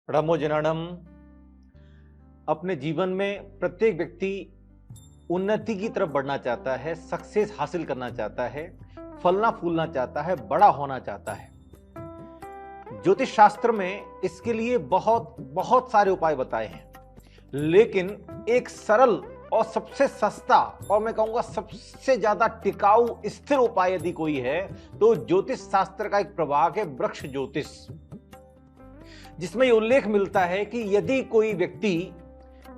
प्रणमो जनार्दनम। अपने जीवन में प्रत्येक व्यक्ति उन्नति की तरफ बढ़ना चाहता है, सक्सेस हासिल करना चाहता है, फलना फूलना चाहता है, बड़ा होना चाहता है। ज्योतिष शास्त्र में इसके लिए बहुत बहुत सारे उपाय बताए हैं, लेकिन एक सरल और सबसे सस्ता और मैं कहूंगा सबसे ज्यादा टिकाऊ स्थिर उपाय यदि कोई है तो ज्योतिष शास्त्र का एक प्रभाग है वृक्ष ज्योतिष, जिसमें यह उल्लेख मिलता है कि यदि कोई व्यक्ति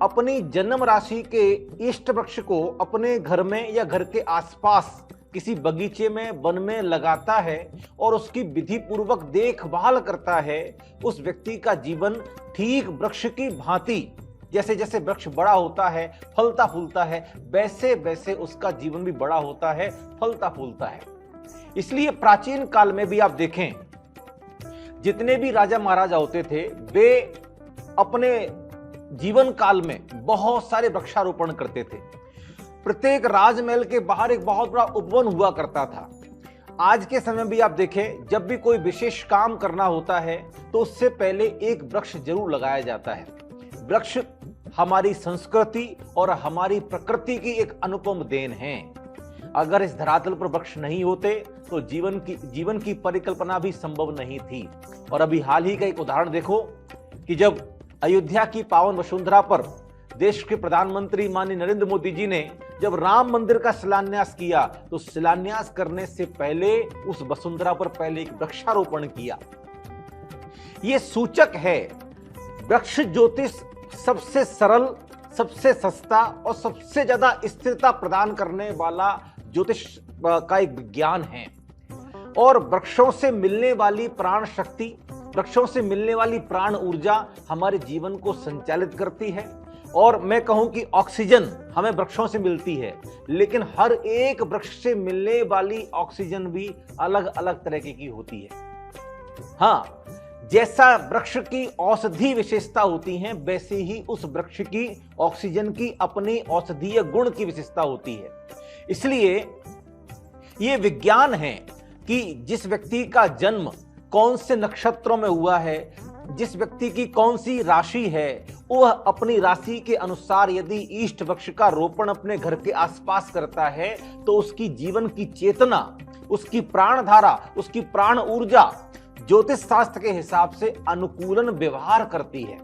अपनी जन्म राशि के इष्ट वृक्ष को अपने घर में या घर के आसपास किसी बगीचे में, वन में लगाता है और उसकी विधि पूर्वक देखभाल करता है, उस व्यक्ति का जीवन ठीक वृक्ष की भांति जैसे जैसे वृक्ष बड़ा होता है, फलता फूलता है, वैसे वैसे उसका जीवन भी बड़ा होता है, फलता फूलता है। इसलिए प्राचीन काल में भी आप देखें, जितने भी राजा महाराजा होते थे वे अपने जीवन काल में बहुत सारे वृक्षारोपण करते थे। प्रत्येक राजमहल के बाहर एक बहुत बड़ा उपवन हुआ करता था। आज के समय भी आप देखें, जब भी कोई विशेष काम करना होता है तो उससे पहले एक वृक्ष जरूर लगाया जाता है। वृक्ष हमारी संस्कृति और हमारी प्रकृति की एक अनुपम देन है। अगर इस धरातल पर वृक्ष नहीं होते तो जीवन की परिकल्पना भी संभव नहीं थी। और अभी हाल ही का एक उदाहरण देखो कि जब अयोध्या की पावन वसुंधरा पर देश के प्रधानमंत्री माननीय नरेंद्र मोदी जी ने जब राम मंदिर का शिलान्यास किया तो शिलान्यास करने से पहले उस वसुंधरा पर पहले एक वृक्षारोपण किया। यह सूचक है वृक्ष ज्योतिष सबसे सरल, सबसे सस्ता और सबसे ज्यादा स्थिरता प्रदान करने वाला ज्योतिष का एक विज्ञान है। और वृक्षों से मिलने वाली प्राण शक्ति, वृक्षों से मिलने वाली प्राण ऊर्जा हमारे जीवन को संचालित करती है। और मैं कहूं कि ऑक्सीजन हमें वृक्षों से मिलती है, लेकिन हर एक वृक्ष से मिलने वाली ऑक्सीजन भी अलग अलग तरह की होती है। हाँ, जैसा वृक्ष की औषधि विशेषता होती है वैसे ही उस वृक्ष की ऑक्सीजन की अपनी औषधीय गुण की विशेषता होती है। इसलिए यह विज्ञान है कि जिस व्यक्ति का जन्म कौन से नक्षत्रों में हुआ है, जिस व्यक्ति की कौन सी राशि है, वह अपनी राशि के अनुसार यदि इष्ट वृक्ष का रोपण अपने घर के आसपास करता है तो उसकी जीवन की चेतना, उसकी प्राण धारा, उसकी प्राण ऊर्जा ज्योतिष शास्त्र के हिसाब से अनुकूलन व्यवहार करती है।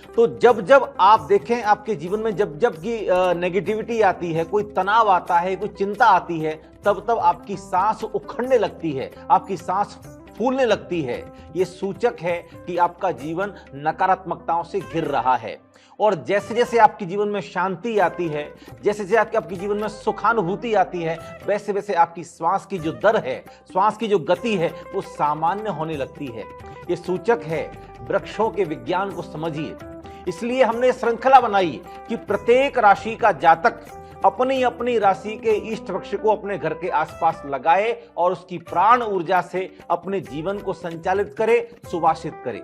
तो जब जब आप देखें आपके जीवन में जब जब की नेगेटिविटी आती है, कोई तनाव आता है, कोई चिंता आती है, तब तब आपकी सांस उखड़ने लगती है, आपकी सांस फूलने लगती है। यह सूचक है कि आपका जीवन नकारात्मकताओं से घिर रहा है। और जैसे जैसे आपके जीवन में शांति आती है, जैसे जैसे आपके जीवन में सुखानुभूति आती है, वैसे वैसे आपकी श्वास की जो दर है, श्वास की जो गति है, वो सामान्य होने लगती है। ये सूचक है। वृक्षों के विज्ञान को समझिए। इसलिए हमने श्रृंखला बनाई कि प्रत्येक राशि का जातक अपनी अपनी राशि के इष्ट वृक्ष को अपने घर के आसपास लगाए और उसकी प्राण ऊर्जा से अपने जीवन को संचालित करे, सुभाषित करे।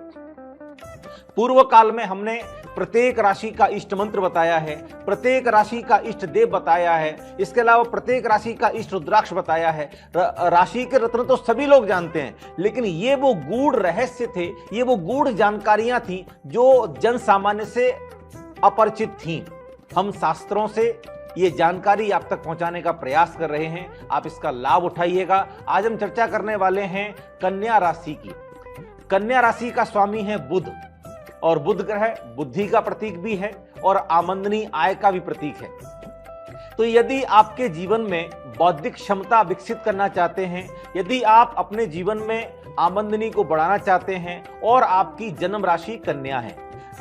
पूर्व काल में हमने प्रत्येक राशि का इष्ट मंत्र बताया है, प्रत्येक राशि का इष्ट देव बताया है, इसके अलावा प्रत्येक राशि का इष्ट रुद्राक्ष बताया है। राशि के रत्न तो सभी लोग जानते हैं, लेकिन ये वो गूढ़ रहस्य थे, ये वो गूढ़ जानकारियां थी जो जन सामान्य से अपरिचित थीं। हम शास्त्रों से ये जानकारी आप तक पहुंचाने का प्रयास कर रहे हैं, आप इसका लाभ उठाइएगा। आज हम चर्चा करने वाले हैं कन्या राशि की। कन्या राशि का स्वामी है बुध, और बुध ग्रह बुद्धि का प्रतीक भी है और आमदनी आय का भी प्रतीक है। तो यदि आपके जीवन में बौद्धिक क्षमता विकसित करना चाहते हैं, यदि आप अपने जीवन में आमदनी को बढ़ाना चाहते हैं और आपकी जन्म राशि कन्या है,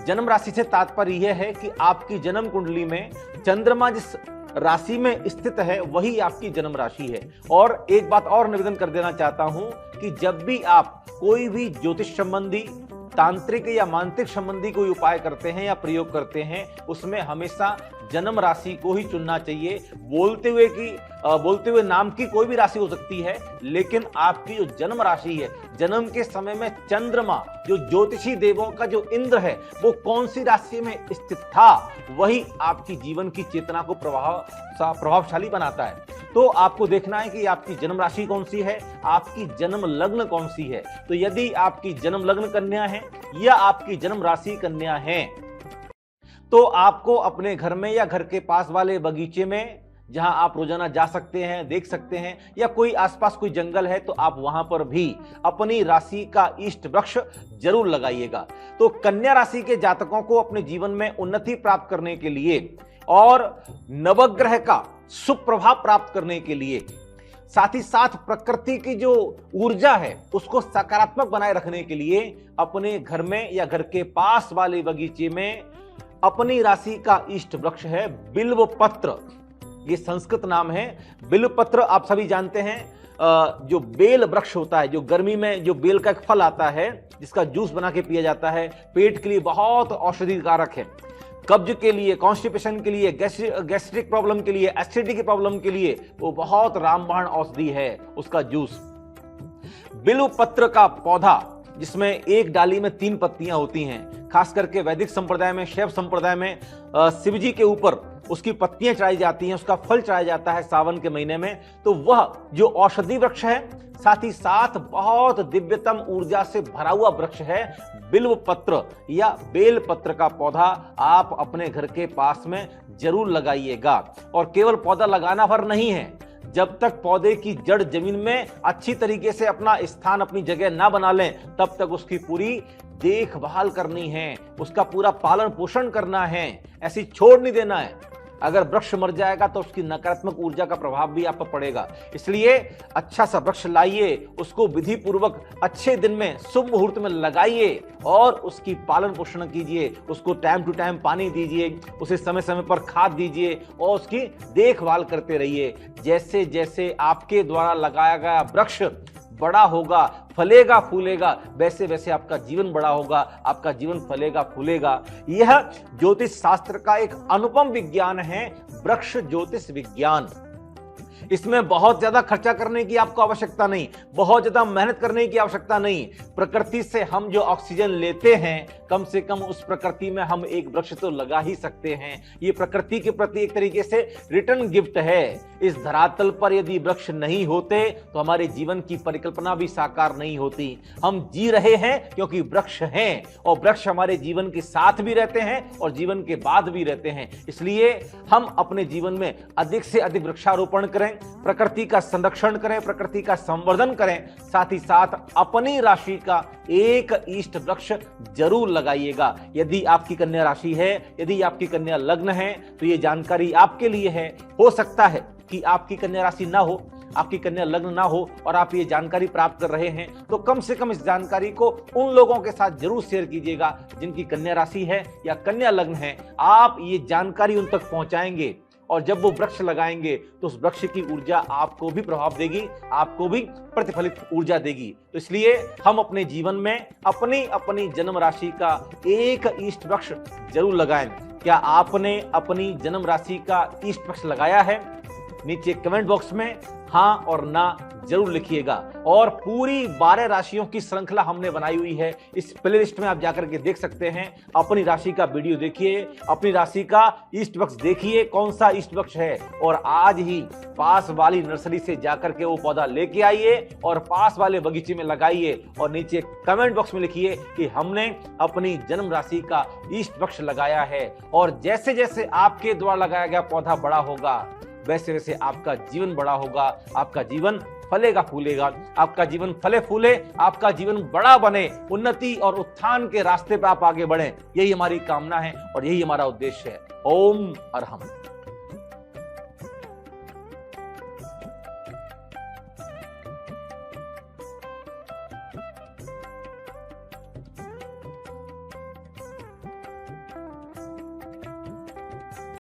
जन्म राशि से तात्पर्य यह है कि आपकी जन्म कुंडली में चंद्रमा जिस राशि में स्थित है वही आपकी जन्म राशि है। और एक बात और निवेदन कर देना चाहता हूं कि जब भी आप कोई भी ज्योतिष संबंधी, तांत्रिक या मांत्रिक संबंधी कोई उपाय करते हैं या प्रयोग करते हैं, उसमें हमेशा जन्म राशि को ही चुनना चाहिए। बोलते हुए नाम की कोई भी राशि हो सकती है, लेकिन आपकी जो जन्म राशि है, जन्म के समय में चंद्रमा जो ज्योतिषी देवों का जो इंद्र है वो कौन सी राशि में स्थित था, वही आपकी जीवन की चेतना को प्रभावशाली बनाता है। तो आपको देखना है कि आपकी जन्म राशि कौन सी है, आपकी जन्म लग्न कौन सी है। तो यदि आपकी जन्म लग्न कन्या है या आपकी जन्म राशि कन्या है, तो आपको अपने घर में या घर के पास वाले बगीचे में, जहां आप रोजाना जा सकते हैं, देख सकते हैं, या कोई आसपास कोई जंगल है तो आप वहां पर भी अपनी राशि का इष्ट वृक्ष जरूर लगाइएगा। तो कन्या राशि के जातकों को अपने जीवन में उन्नति प्राप्त करने के लिए और नवग्रह का शुभ प्रभाव प्राप्त करने के लिए, साथ ही साथ प्रकृति की जो ऊर्जा है उसको सकारात्मक बनाए रखने के लिए, अपने घर में या घर के पास वाले बगीचे में अपनी राशि का इष्ट वृक्ष है बिल्व पत्र। ये संस्कृत नाम है। बिल्व पत्र आप सभी जानते हैं, जो बेल वृक्ष होता है, जो गर्मी में जो बेल का एक फल आता है जिसका जूस बना के पिया जाता है, पेट के लिए बहुत औषधि कारक है। कब्ज के लिए, कॉन्स्टिपेशन के लिए, गैस्ट्रिक प्रॉब्लम के लिए, एसिडिटी की प्रॉब्लम के लिए वो बहुत रामबाण औषधि है उसका जूस। बिल्व पत्र का पौधा, जिसमें एक डाली में 3 पत्तियां होती हैं, खास करके वैदिक संप्रदाय में, शैव संप्रदाय में शिव जी के ऊपर उसकी पत्तियां चढ़ाई जाती हैं, उसका फल चढ़ाया जाता है सावन के महीने में। तो वह जो औषधि वृक्ष है, साथ ही साथ बहुत दिव्यतम ऊर्जा से भरा हुआ वृक्ष है बिल्व पत्र या बेल पत्र का पौधा आप अपने घर के पास में जरूर लगाइएगा। और केवल पौधा लगाना भर नहीं है, जब तक पौधे की जड़ जमीन में अच्छी तरीके से अपना स्थान, अपनी जगह ना बना लें, तब तक उसकी पूरी देखभाल करनी है, उसका पूरा पालन पोषण करना है, ऐसी छोड़ नहीं देना है। अगर वृक्ष मर जाएगा तो उसकी नकारात्मक ऊर्जा का प्रभाव भी आप पर पड़ेगा। इसलिए अच्छा सा वृक्ष लाइए, उसको विधि पूर्वक अच्छे दिन में, शुभ मुहूर्त में लगाइए और उसकी पालन पोषण कीजिए, उसको टाइम टू टाइम पानी दीजिए, उसे समय समय पर खाद दीजिए और उसकी देखभाल करते रहिए। जैसे जैसे आपके द्वारा लगाया गया वृक्ष बड़ा होगा, फलेगा फूलेगा, वैसे वैसे आपका जीवन बड़ा होगा, आपका जीवन फलेगा फूलेगा। यह ज्योतिष शास्त्र का एक अनुपम विज्ञान है, वृक्ष ज्योतिष विज्ञान। इसमें बहुत ज्यादा खर्चा करने की आपको आवश्यकता नहीं, बहुत ज्यादा मेहनत करने की आवश्यकता नहीं। प्रकृति से हम जो ऑक्सीजन लेते हैं, कम से कम उस प्रकृति में हम एक वृक्ष तो लगा ही सकते हैं। ये प्रकृति के प्रति एक तरीके से रिटर्न गिफ्ट है। इस धरातल पर यदि वृक्ष नहीं होते तो हमारे जीवन की परिकल्पना भी साकार नहीं होती। हम जी रहे हैं क्योंकि वृक्ष हैं, और वृक्ष हमारे जीवन के साथ भी रहते हैं और जीवन के बाद भी रहते हैं। इसलिए हम अपने जीवन में अधिक से अधिक वृक्षारोपण करें, प्रकृति का संरक्षण करें, प्रकृति का संवर्धन करें, साथ ही साथ अपनी राशि का एक इष्ट वृक्ष जरूर लगाइएगा। यदि आपकी कन्या राशि है, यदि आपकी कन्या लग्न है, तो ये जानकारी आपके लिए है। हो सकता है कि आपकी कन्या राशि ना हो, आपकी कन्या लग्न ना हो और आप ये जानकारी प्राप्त कर रहे हैं, तो कम से कम इस जानकारी को उन लोगों के साथ जरूर शेयर कीजिएगा जिनकी कन्या राशि है या कन्या लग्न है। आप ये जानकारी उन तक पहुंचाएंगे और जब वो वृक्ष लगाएंगे तो उस वृक्ष की ऊर्जा आपको भी प्रभाव देगी, आपको भी प्रतिफलित ऊर्जा देगी। तो इसलिए हम अपने जीवन में अपनी अपनी जन्म राशि का एक इष्ट वृक्ष जरूर लगाएं। क्या आपने अपनी जन्म राशि का इष्ट वृक्ष लगाया है? नीचे कमेंट बॉक्स में हाँ और ना जरूर लिखिएगा। और पूरी 12 राशियों की श्रृंखला हमने बनाई हुई है, इस प्लेलिस्ट में आप जाकर के देख सकते हैं। अपनी राशि का वीडियो देखिए, अपनी राशि का इष्ट वृक्ष देखिए कौन सा इष्ट वृक्ष है, और आज ही पास वाली नर्सरी से जाकर के वो पौधा लेके आइए और पास वाले बगीचे में लगाइए और नीचे कमेंट बॉक्स में लिखिए कि हमने अपनी जन्म राशि का इष्ट वृक्ष लगाया है। और जैसे जैसे आपके द्वारा लगाया गया पौधा बड़ा होगा, वैसे वैसे आपका जीवन बड़ा होगा, आपका जीवन फलेगा फूलेगा, आपका जीवन फले फूले, आपका जीवन बड़ा बने, उन्नति और उत्थान के रास्ते पर आप आगे बढ़ें। यही हमारी कामना है और यही हमारा उद्देश्य है। ओम अरहम।